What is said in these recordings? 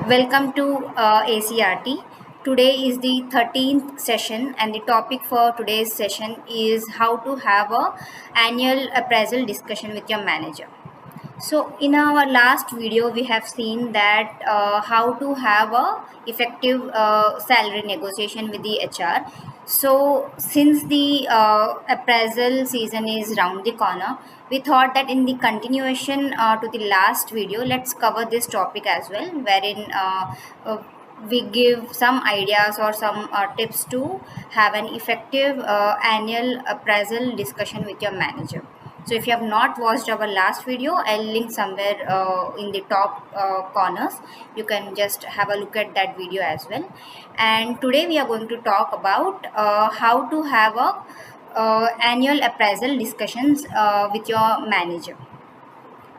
Welcome to ACRT. Today is the 13th session and the topic for today's session is how to have a annual appraisal discussion with your manager. So in our last video we have seen that how to have a effective salary negotiation with the HR. So since the appraisal season is round the corner, we thought that in the continuation to the last video, let's cover this topic as well, wherein we give some ideas or some tips to have an effective annual appraisal discussion with your manager. So if you have not watched our last video, I'll link somewhere in the top corners. You can just have a look at that video as well. And today we are going to talk about how to have a annual appraisal discussions with your manager.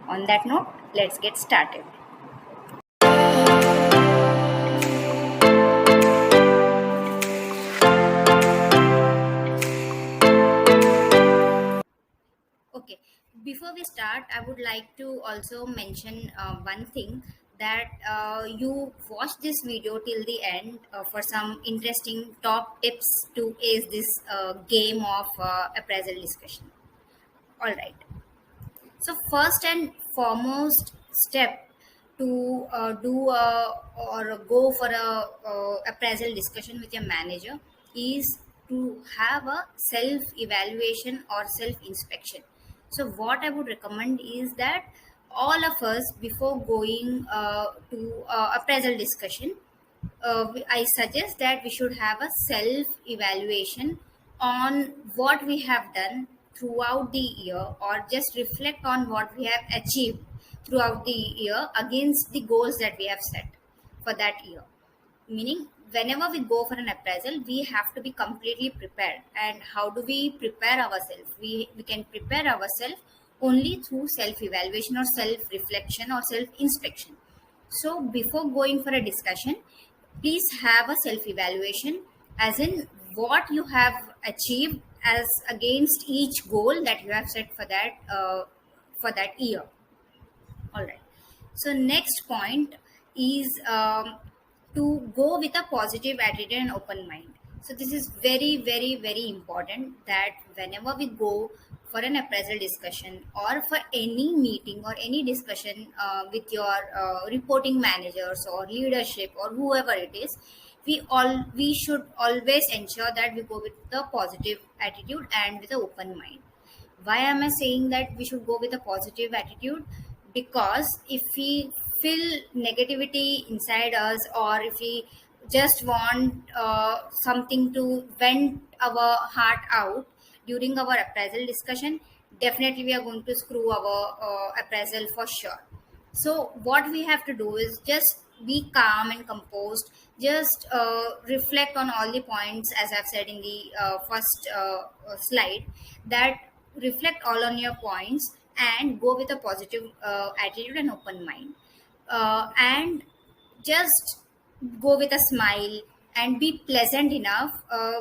On that note, let's get started. Okay, before we start, I would like to also mention one thing that you watch this video till the end for some interesting top tips to ace this game of appraisal discussion. All right. So first and foremost step to do or go for a appraisal discussion with your manager is to have a self evaluation or self inspection. So what I would recommend is that all of us before going to appraisal discussion, I suggest that we should have a self evaluation on what we have done throughout the year, or just reflect on what we have achieved throughout the year against the goals that we have set for that year. Meaning, whenever we go for an appraisal, we have to be completely prepared. And how do we prepare ourselves? We can prepare ourselves only through self evaluation or self reflection or self inspection. So before going for a discussion, please have a self evaluation, as in what you have achieved as against each goal that you have set for that year. All right. So next point is to go with a positive attitude and open mind. So this is very, very, very important that whenever we go for an appraisal discussion or for any meeting or any discussion with your reporting managers or leadership or whoever it is, we should always ensure that we go with the positive attitude and with an open mind. Why am I saying that we should go with a positive attitude? Because if we feel negativity inside us, or if we just want something to vent our heart out during our appraisal discussion, definitely we are going to screw our appraisal for sure. So what we have to do is just be calm and composed, just reflect on all the points as I've said in the first slide, that reflect all on your points and go with a positive attitude and open mind, and just go with a smile and be pleasant enough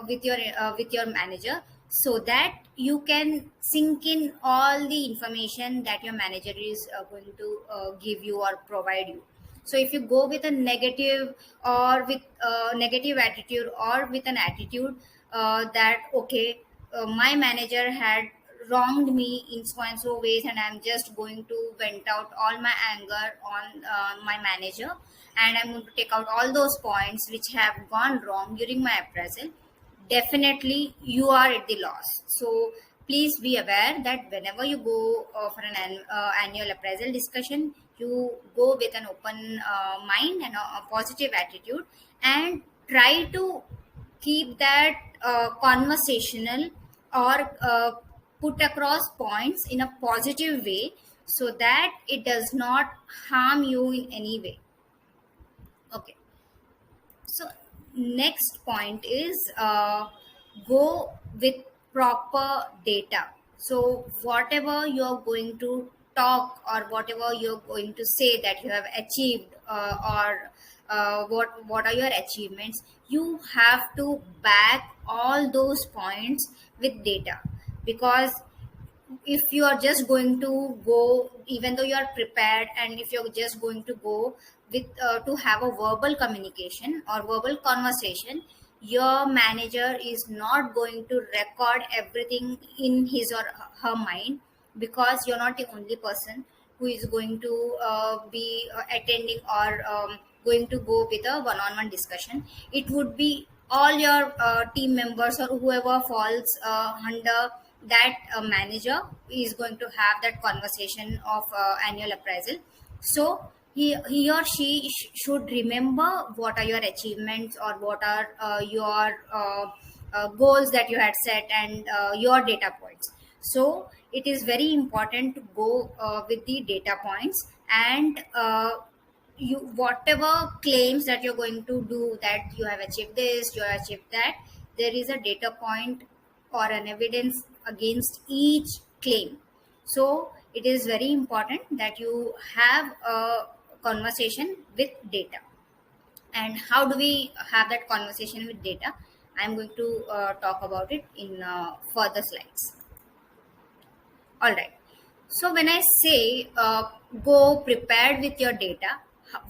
with your manager, so that you can sink in all the information that your manager is going to give you or provide you. So if you go with a negative or with a negative attitude, or with an attitude that okay, my manager had wronged me in so and so ways, and I'm just going to vent out all my anger on my manager, and I'm going to take out all those points which have gone wrong during my appraisal, definitely you are at the loss. So please be aware that whenever you go for an annual appraisal discussion, you go with an open mind and a positive attitude, and try to keep that conversational, or put across points in a positive way, so that it does not harm you in any way. Okay. So next point is go with proper data. So whatever you're going to talk, or whatever you're going to say that you have achieved, or what are your achievements, you have to back all those points with data. Because if you are just going to go, even though you are prepared, and if you're just going to go with to have a verbal communication or verbal conversation, your manager is not going to record everything in his or her mind, because you're not the only person who is going to be attending or going to go with a one-on-one discussion. It would be all your team members or whoever falls under that manager is going to have that conversation of annual appraisal. So he or she should remember what are your achievements, or what are your goals that you had set, and your data points. So it is very important to go with the data points, and you, whatever claims that you're going to do, that you have achieved this, you have achieved that, there is a data point or an evidence against each claim. So it is very important that you have a conversation with data. And how do we have that conversation with data? I'm going to talk about it in further slides. All right. So when I say go prepared with your data,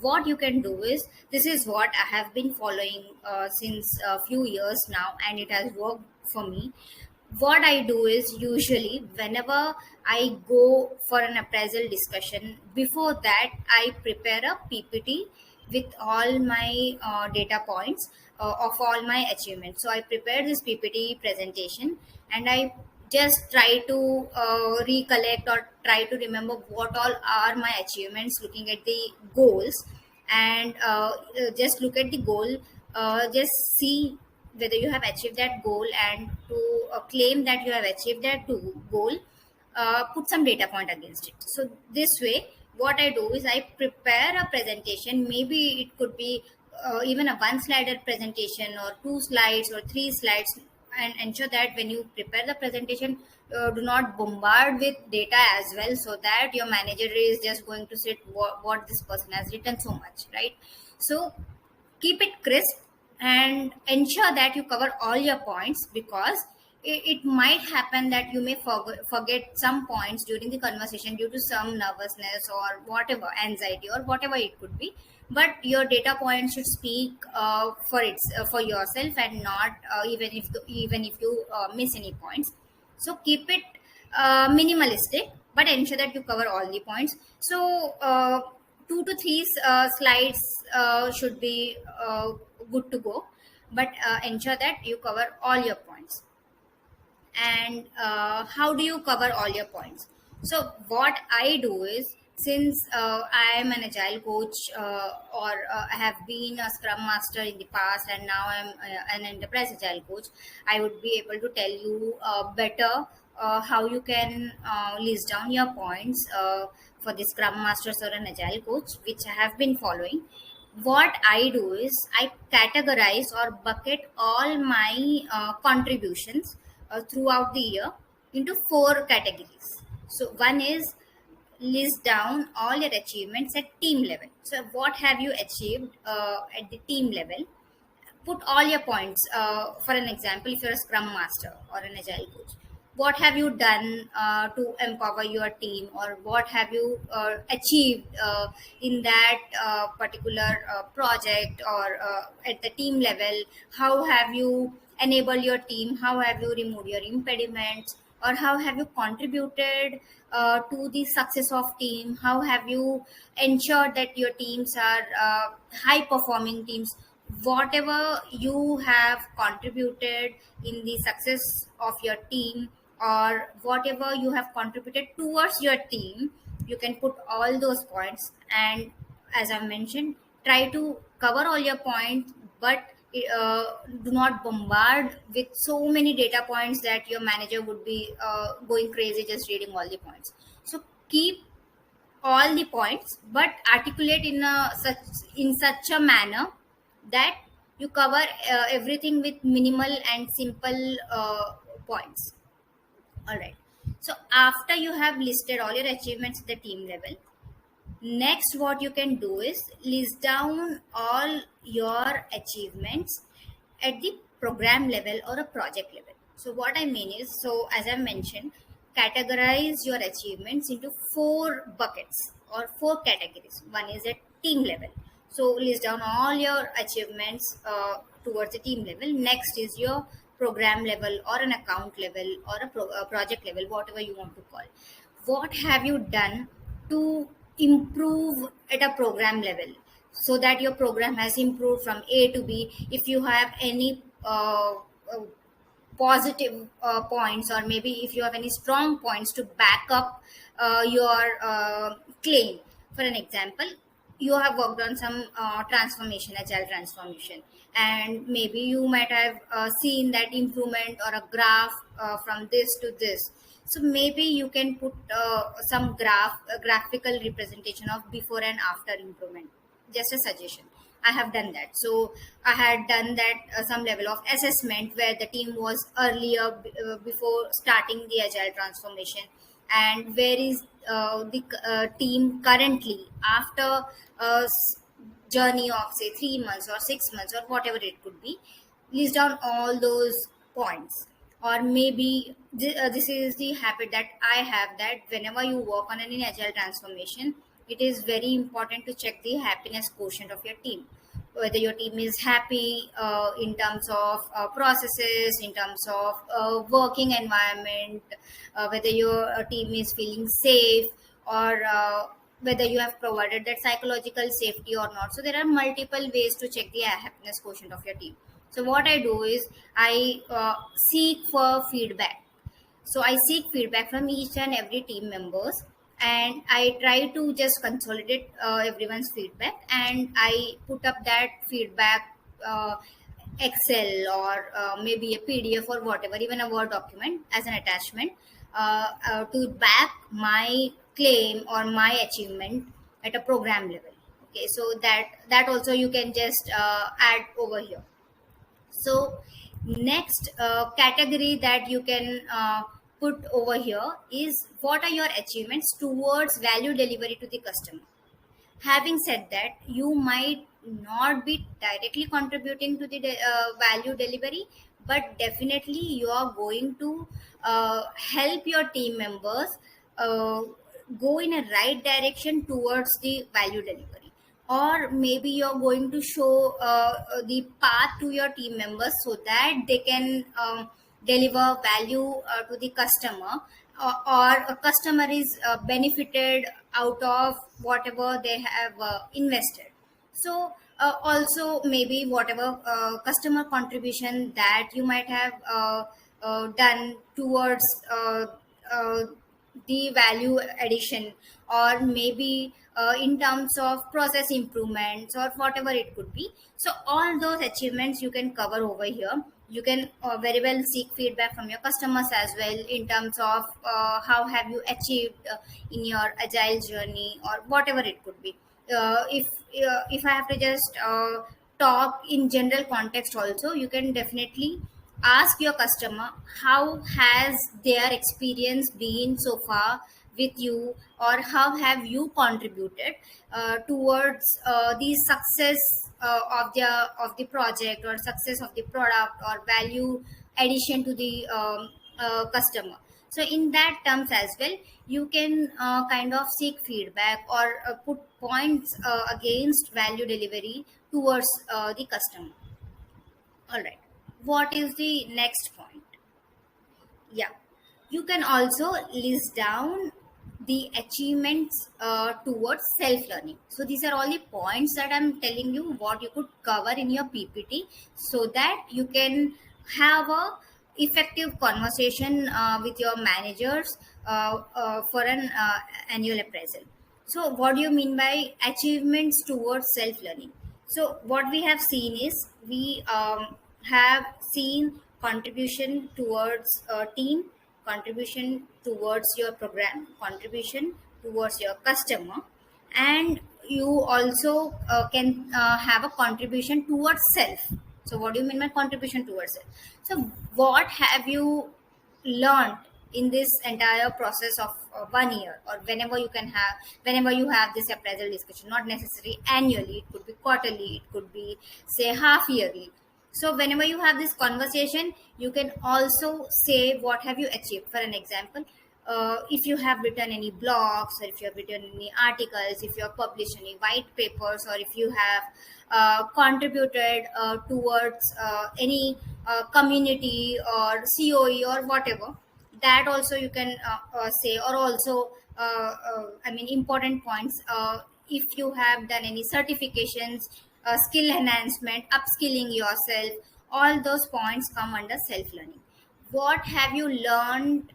what you can do is, this is what I have been following since a few years now, and it has worked for me. What I do is, usually whenever I go for an appraisal discussion, before that I prepare a PPT with all my data points of all my achievements. So I prepare this PPT presentation, and I just try to recollect or try to remember what all are my achievements, looking at the goals, and just look at the goal, just see whether you have achieved that goal, and to claim that you have achieved that goal, put some data point against it. So this way, what I do is I prepare a presentation. Maybe it could be even a one slider presentation, or two slides, or three slides, and ensure that when you prepare the presentation, do not bombard with data as well, so that your manager is just going to sit what this person has written so much, right? So keep it crisp and ensure that you cover all your points, because it might happen that you may forget some points during the conversation due to some nervousness or whatever, anxiety or whatever it could be. But your data points should speak for yourself, and not even if you miss any points. So keep it minimalistic, but ensure that you cover all the points. So 2 to 3 slides should be good to go, but ensure that you cover all your points. And how do you cover all your points? So what I do is, since I am an agile coach, or I have been a scrum master in the past, and now I'm an enterprise agile coach, I would be able to tell you better how you can list down your points for the scrum masters or an agile coach, which I have been following. What I do is I categorize or bucket all my contributions throughout the year into 4 categories. So one is, list down all your achievements at team level. So what have you achieved at the team level? Put all your points. For an example, if you're a scrum master or an agile coach, what have you done to empower your team, or what have you achieved in that particular project, or at the team level? How have you enabled your team? How have you removed your impediments, or how have you contributed to the success of team? How have you ensured that your teams are high performing teams? Whatever you have contributed in the success of your team, or whatever you have contributed towards your team, you can put all those points. And as I mentioned, try to cover all your points, but do not bombard with so many data points that your manager would be going crazy just reading all the points. So keep all the points, but articulate in such a manner that you cover everything with minimal and simple points. All right. So after you have listed all your achievements at the team level, next what you can do is list down all your achievements at the program level or a project level. So what I mean is, so as I mentioned, categorize your achievements into four buckets or four categories. One is at team level. So list down all your achievements towards the team level. Next is your program level or an account level or a project level, whatever you want to call. What have you done to improve at a program level so that your program has improved from A to B? If you have any positive points, or maybe if you have any strong points to back up your claim. For an example, you have worked on some transformation, agile transformation, and maybe you might have seen that improvement or a graph from this to this. So maybe you can put some graphical representation of before and after improvement. Just a suggestion. I have done that. So I had done that some level of assessment where the team was earlier before starting the agile transformation, and where is the team currently after a journey of say 3 months or 6 months or whatever it could be. List down all those points. Or maybe this is the habit that I have, that whenever you work on any agile transformation, it is very important to check the happiness quotient of your team, whether your team is happy in terms of processes, in terms of working environment, whether your team is feeling safe, or whether you have provided that psychological safety or not. So there are multiple ways to check the happiness quotient of your team. So what I do is I seek for feedback. So I seek feedback from each and every team members, and I try to just consolidate everyone's feedback, and I put up that feedback uh, Excel or maybe a PDF or whatever, even a Word document as an attachment to back my claim or my achievement at a program level. Okay, so that also you can just add over here. So next category that you can put over here is what are your achievements towards value delivery to the customer. Having said that, you might not be directly contributing to the value delivery, but definitely you are going to help your team members uh, go in a right direction towards the value delivery. Or maybe you're going to show the path to your team members so that they can deliver value to the customer, or a customer is benefited out of whatever they have invested. So also maybe whatever customer contribution that you might have done towards uh, the value addition, or maybe in terms of process improvements or whatever it could be. So all those achievements you can cover over here. You can very well seek feedback from your customers as well, in terms of how have you achieved in your agile journey or whatever it could be. If I have to just talk in general context also, you can definitely ask your customer how has their experience been so far with you, or how have you contributed towards the success of the project, or success of the product, or value addition to the customer. So in that terms as well, you can kind of seek feedback or put points against value delivery towards the customer. All right, what is the next point? Yeah, you can also list down the achievements towards self learning. So these are all the points that I'm telling you what you could cover in your PPT, so that you can have a effective conversation with your managers for an annual appraisal. So what do you mean by achievements towards self learning? So what we have seen is, we have seen contribution towards a team, contribution towards your program, contribution towards your customer, and you also can have a contribution towards self. So what do you mean by contribution towards self? So what have you learned in this entire process of 1 year, or whenever you have this appraisal discussion? Not necessarily annually, it could be quarterly, it could be say half yearly. So whenever you have this conversation, you can also say what have you achieved. For an example, if you have written any blogs, or if you have written any articles, if you have published any white papers, or if you have contributed towards any community or COE or whatever, that also you can say. Or also important points, if you have done any certifications, skill enhancement, upskilling yourself, all those points come under self learning. What have you learned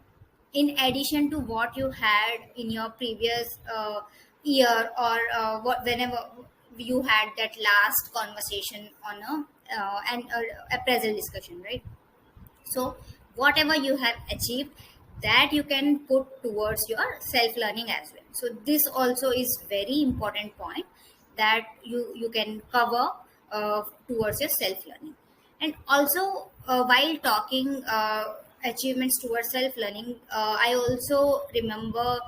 in addition to what you had in your previous year, or whenever you had that last conversation on an appraisal discussion, right? So whatever you have achieved, that you can put towards your self learning as well. So this also is very important point that you can cover towards your self learning. And also, while talking achievements towards self learning, I also remember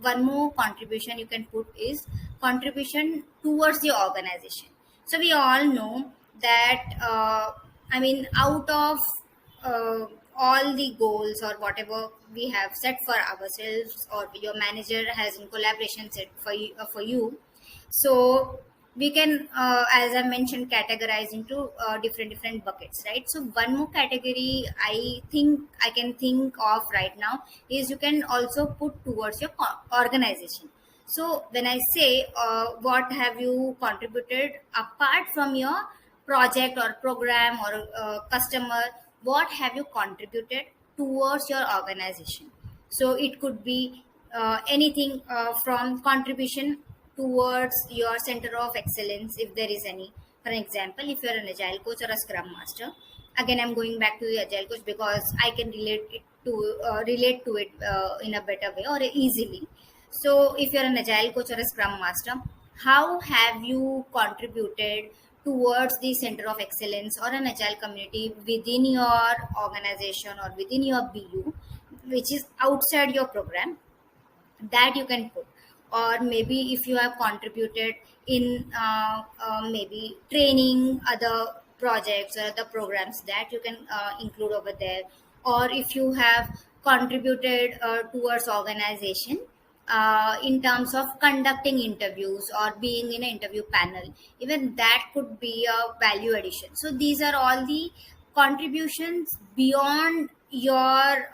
one more contribution you can put is contribution towards the organization. So we all know that out of uh, all the goals or whatever we have set for ourselves, or your manager has in collaboration set for you. So we can, as I mentioned, categorize into different buckets, right? So one more category I think I can think of right now is you can also put towards your organization. So when I say what have you contributed apart from your project or program or customer, what have you contributed towards your organization? So it could be anything from contribution towards your center of excellence, if there is any. For example, if you're an agile coach or a scrum master, again I'm going back to the agile coach because I can relate to it in a better way or easily. So if you're an agile coach or a scrum master, how have you contributed towards the center of excellence or an agile community within your organization or within your BU, which is outside your program, that you can put. Or maybe if you have contributed in maybe training other projects or other programs, that you can include over there. Or if you have contributed towards organization in terms of conducting interviews or being in an interview panel, even that could be a value addition. So these are all the contributions beyond your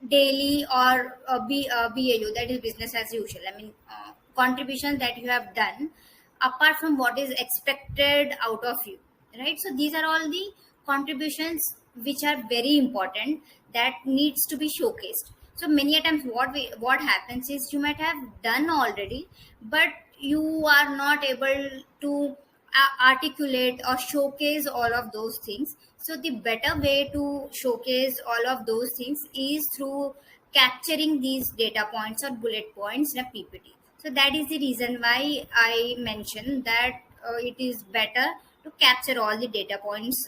daily or BAU, that is business as usual. Contributions that you have done apart from what is expected out of you, right? So these are all the contributions which are very important, that needs to be showcased. So many a times what happens is you might have done already, but you are not able to articulate or showcase all of those things. So the better way to showcase all of those things is through capturing these data points or bullet points in a PPT. So that is the reason why I mentioned that it is better to capture all the data points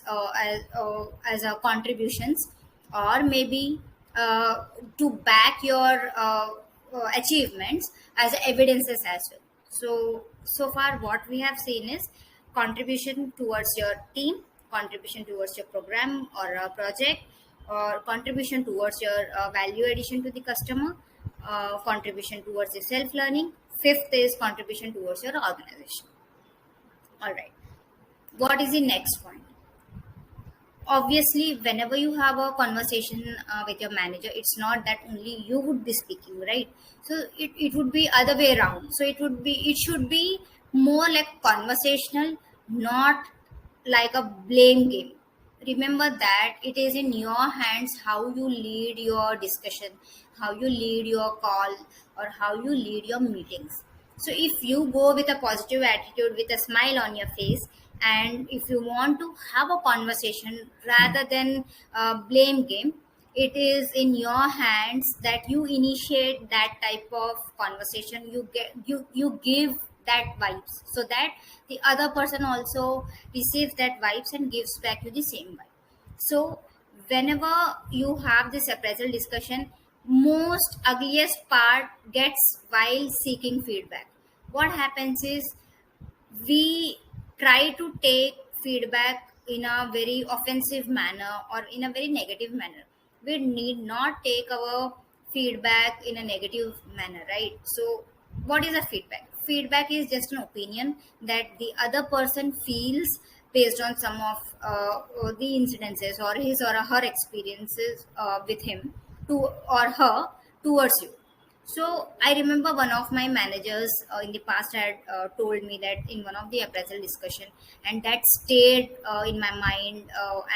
as a contributions, or maybe to back your achievements as evidences as well. So far what we have seen is contribution towards your team, contribution towards your program or a project, or contribution towards your value addition to the customer, contribution towards the self learning. Fifth is contribution towards your organization. All right, what is the next point? Obviously, whenever you have a conversation with your manager, it's not that only you would be speaking, right? So it would be other way around. So it should be more like conversational, not like a blame game. Remember that it is in your hands how you lead your discussion, how you lead your call, or how you lead your meetings. So if you go with a positive attitude, with a smile on your face, and if you want to have a conversation rather than blame game, it is in your hands that you initiate that type of conversation. You give that vibes, so that the other person also receives that vibes and gives back you the same vibe. So whenever you have this appraisal discussion, most ugliest part gets while seeking feedback. What happens is we try to take feedback in a very offensive manner or in a very negative manner. we need not take our feedback in a negative manner, right? So what is a feedback? Feedback is just an opinion that the other person feels based on some of the incidences or his or her experiences with him to or her towards you. So I remember one of my managers in the past had told me that in one of the appraisal discussion, and that stayed in my mind,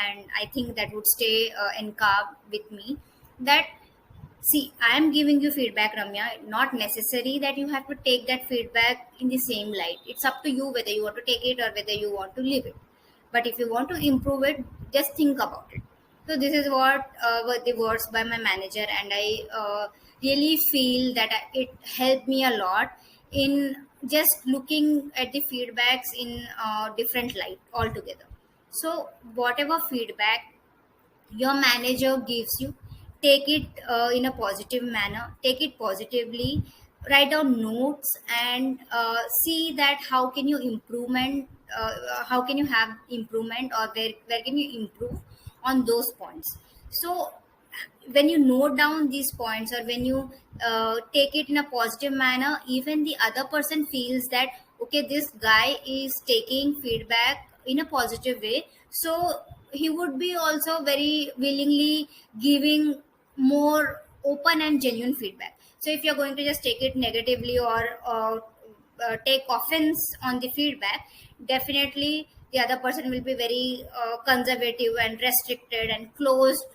and I think that would stay encarved with me. That see, I am giving you feedback, Ramya. Not necessary that you have to take that feedback in the same light. It's up to you whether you want to take it or whether you want to leave it. But if you want to improve it, just think about it. So this is what were the words by my manager, and I really feel that it helped me a lot in just looking at the feedbacks in different light altogether. So whatever feedback your manager gives you, take it in a positive manner, take it positively, write down notes, and see that how can you improvement, how can you have improvement, or where can you improve on those points. So when you note down these points, or when you take it in a positive manner, even the other person feels that okay, this guy is taking feedback in a positive way, so he would be also very willingly giving more open and genuine feedback. So if you're going to just take it negatively, or take offense on the feedback, definitely the other person will be very conservative and restricted and closed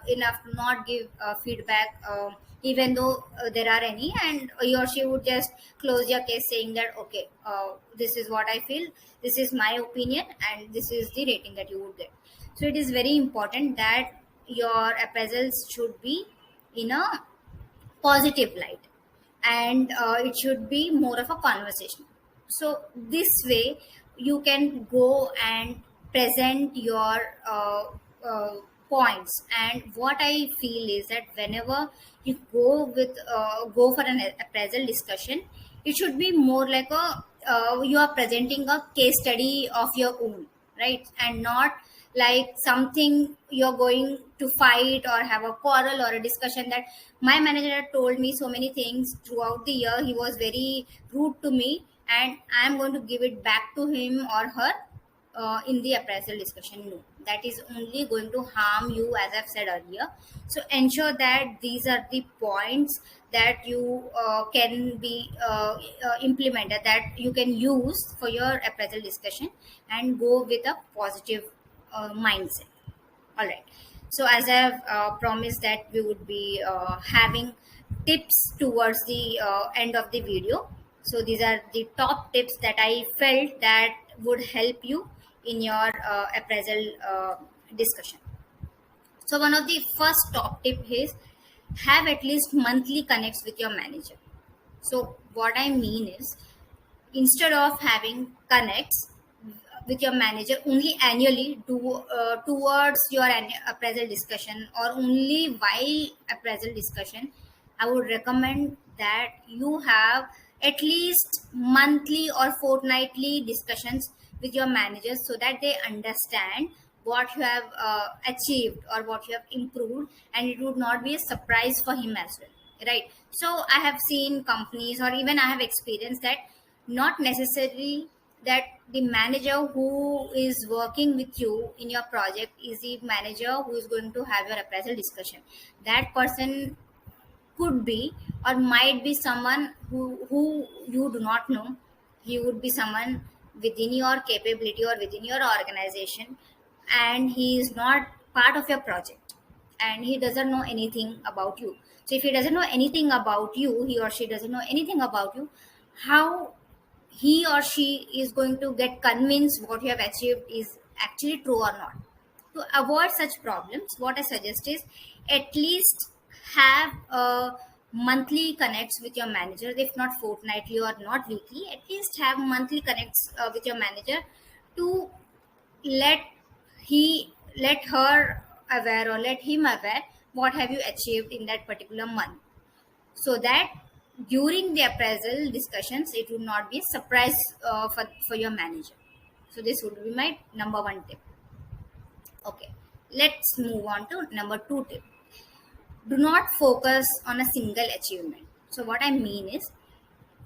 enough to not give feedback, even though there are any, and he or she would just close your case saying that okay, this is what I feel, this is my opinion, and this is the rating that you would get. So it is very important that your appraisals should be in a positive light, and it should be more of a conversation. So this way you can go and present your uh, points. And what I feel is that whenever you go for an appraisal discussion, it should be more like a you are presenting a case study of your own, right? And not like something you're going to fight or have a quarrel or a discussion that my manager had told me so many things throughout the year, he was very rude to me, and I'm going to give it back to him or her in the appraisal discussion. No, that is only going to harm you, as I've said earlier. So ensure that these are the points that you can be implemented, that you can use for your appraisal discussion, and go with a positive mindset. All right. So as I have promised that we would be having tips towards the end of the video. So these are the top tips that I felt that would help you in your appraisal discussion. So one of the first top tip is have at least monthly connects with your manager. So what I mean is, instead of having connects with your manager only annually towards your appraisal discussion, or only while appraisal discussion, I would recommend that you have at least monthly or fortnightly discussions with your managers, so that they understand what you have achieved or what you have improved, and it would not be a surprise for him as well, right? So I have seen companies, or even I have experienced that not necessarily that the manager who is working with you in your project is the manager who is going to have your appraisal discussion. That person could be or might be someone who you do not know. He would be someone within your capability or within your organization, and he is not part of your project, and he doesn't know anything about you. So if he doesn't know anything about you, he or she doesn't know anything about you, how he or she is going to get convinced what you have achieved is actually true or not? To avoid such problems, what I suggest is at least have monthly connects with your manager, if not fortnightly or not weekly, at least have monthly connects with your manager, to let let her aware or let him aware what have you achieved in that particular month, so that during the appraisal discussions it would not be a surprise for your manager. So this would be my number one tip. Okay, let's move on to number two tip. do not focus on a single achievement. So what I mean is,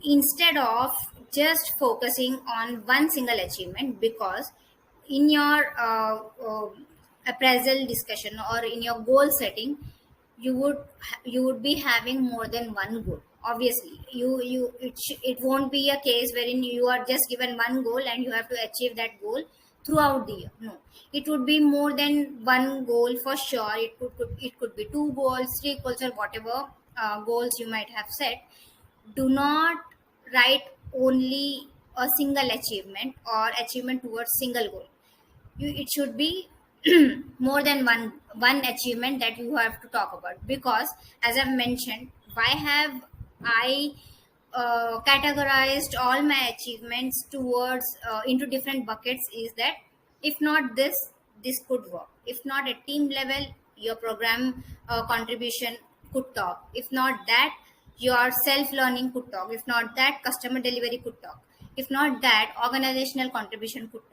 instead of just focusing on one single achievement, because in your appraisal discussion or in your goal setting, you would be having more than one goal. Obviously, it won't be a case wherein you are just given one goal and you have to achieve that goal throughout the year. No, it would be more than one goal for sure. It could be two goals, three goals, or whatever goals you might have set. Do not write only a single achievement or achievement towards single goal. It should be more than one achievement that you have to talk about, because as I've mentioned, why have I categorized all my achievements towards into different buckets is that if not this could work. If not at team level, your program contribution could talk. If not that, your self learning could talk. If not that, customer delivery could talk. If not that, organizational contribution could talk.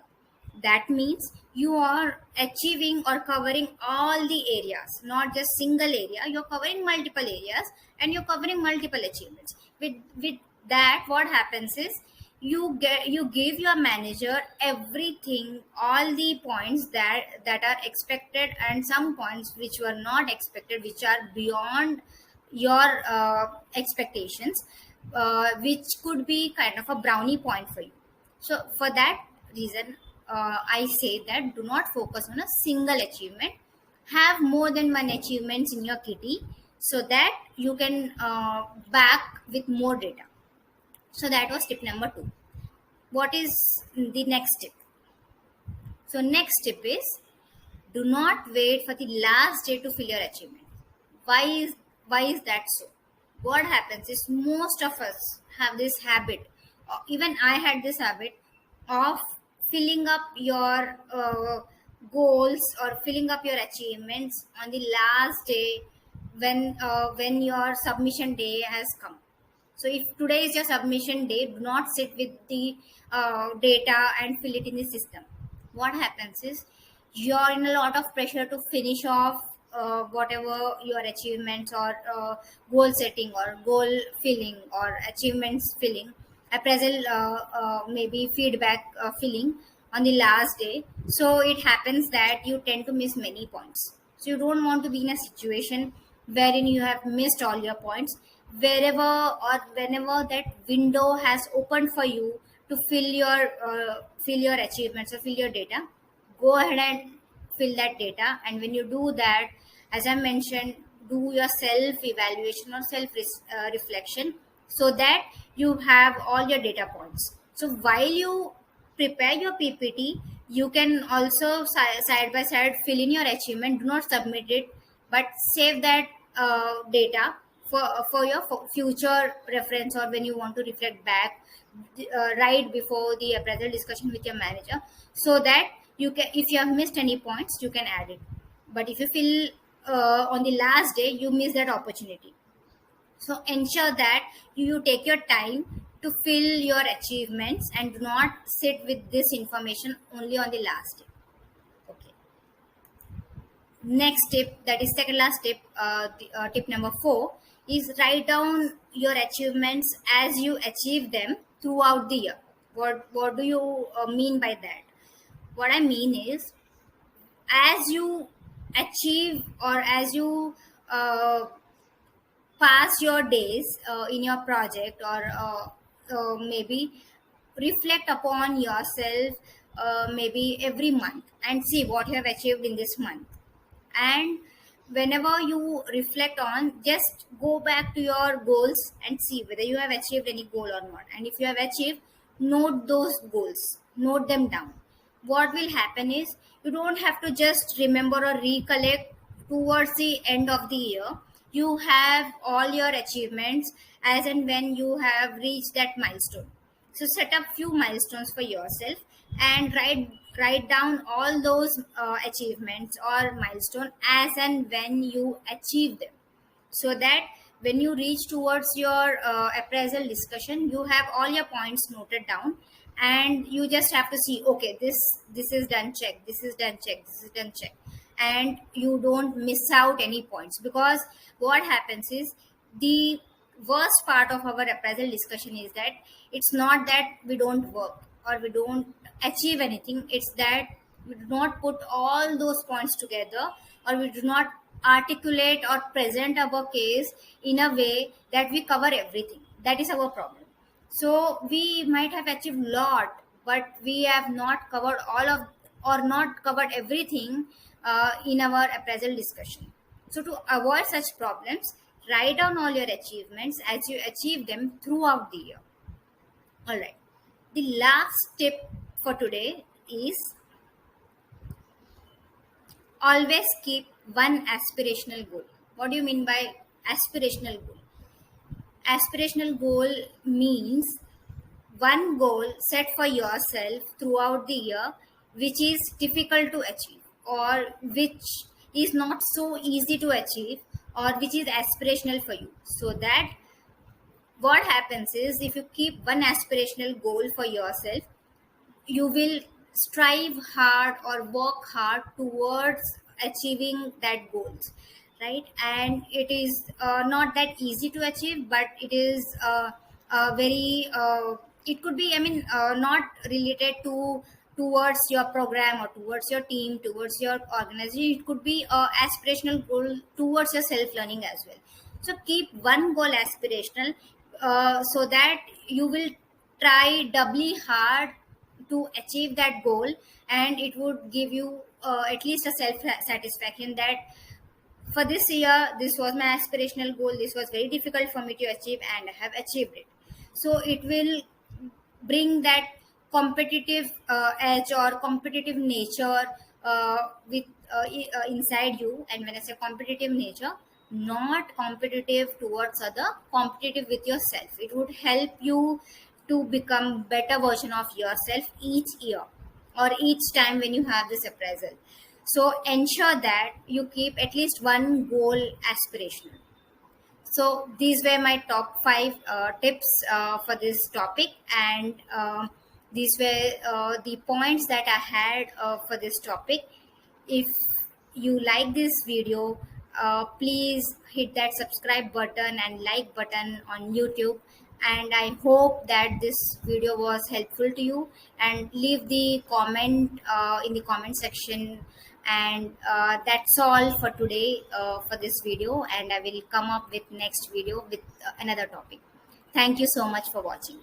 That means you are achieving or covering all the areas, not just single area. You're covering multiple areas and you're covering multiple achievements. With that, what happens is you give your manager everything, all the points that are expected, and some points which were not expected, which are beyond your expectations, which could be kind of a brownie point for you. So for that reason, I say that do not focus on a single achievement. Have more than one achievements in your kitty, so that you can back with more data. So that was tip number 2. What is the next tip? So next tip is, do not wait for the last day to fill your achievement. Why is why is that so? What happens is, most of us have this habit, even I had this habit, of filling up your goals or filling up your achievements on the last day, when your submission day has come. So if today is your submission day, do not sit with the data and fill it in the system. What happens is, you're in a lot of pressure to finish off whatever your achievements or goal setting or goal filling or achievements filling, appraisal, maybe feedback filling on the last day. So it happens that you tend to miss many points. So you don't want to be in a situation wherein you have missed all your points. Wherever or whenever that window has opened for you to fill your achievements or fill your data, go ahead and fill that data. And when you do that, as I mentioned, do your self evaluation or self reflection, so that you have all your data points. So while you prepare your PPT, you can also side by side fill in your achievement. Do not submit it, but save that data for your future reference, or when you want to reflect back right before the appraisal discussion with your manager, so that you can, if you have missed any points, you can add it. But if you feel on the last day, you miss that opportunity. So ensure that you take your time to fill your achievements and do not sit with this information only on the last day. Okay. Next tip, that is second last tip, tip number 4 is, write down your achievements as you achieve them throughout the year. What do you mean by that? What I mean is, as you achieve or as you pass your days in your project, or maybe reflect upon yourself maybe every month and see what you have achieved in this month. And whenever you reflect on, just go back to your goals and see whether you have achieved any goal or not. And if you have achieved, note those goals, note them down. What will happen is, you don't have to just remember or recollect towards the end of the year. You have all your achievements as and when you have reached that milestone. So set up few milestones for yourself and write down all those achievements or milestone as and when you achieve them, so that when you reach towards your appraisal discussion, you have all your points noted down, and you just have to see, okay, this is done, check, this is done, check, this is done, check. and you don't miss out any points. Because what happens is, the worst part of our appraisal discussion is that it's not that we don't work or we don't achieve anything, it's that we do not put all those points together, or we do not articulate or present our case in a way that we cover everything. That is our problem. So we might have achieved lot, but we have not covered all of, or not covered everything in our appraisal discussion. So to avoid such problems, write down all your achievements as you achieve them throughout the year. All right. The last tip for today is, always keep one aspirational goal. What do you mean by aspirational goal? Aspirational goal means one goal set for yourself throughout the year, which is difficult to achieve, or which is not so easy to achieve, or which is aspirational for you. So that what happens is, if you keep one aspirational goal for yourself, you will strive hard or work hard towards achieving that goals, right? And it is not that easy to achieve, but it is very it could be, I mean, not related to towards your program or towards your team, towards your organization. It could be a aspirational goal towards your self learning as well. So keep one goal aspirational, so that you will try doubly hard to achieve that goal, and it would give you at least a self satisfaction that for this year, this was my aspirational goal, this was very difficult for me to achieve, and I have achieved it. So it will bring that competitive edge or competitive nature with inside you. And when I say competitive nature, not competitive towards other, competitive with yourself. It would help you to become better version of yourself each year, or each time when you have this appraisal. So ensure that you keep at least one goal aspirational. So these were my top 5 tips for this topic, and these were the points that I had for this topic. If you like this video, please hit that subscribe button and like button on YouTube. And I hope that this video was helpful to you. And leave the comment in the comment section. And that's all for today for this video. And I will come up with next video with another topic. Thank you so much for watching.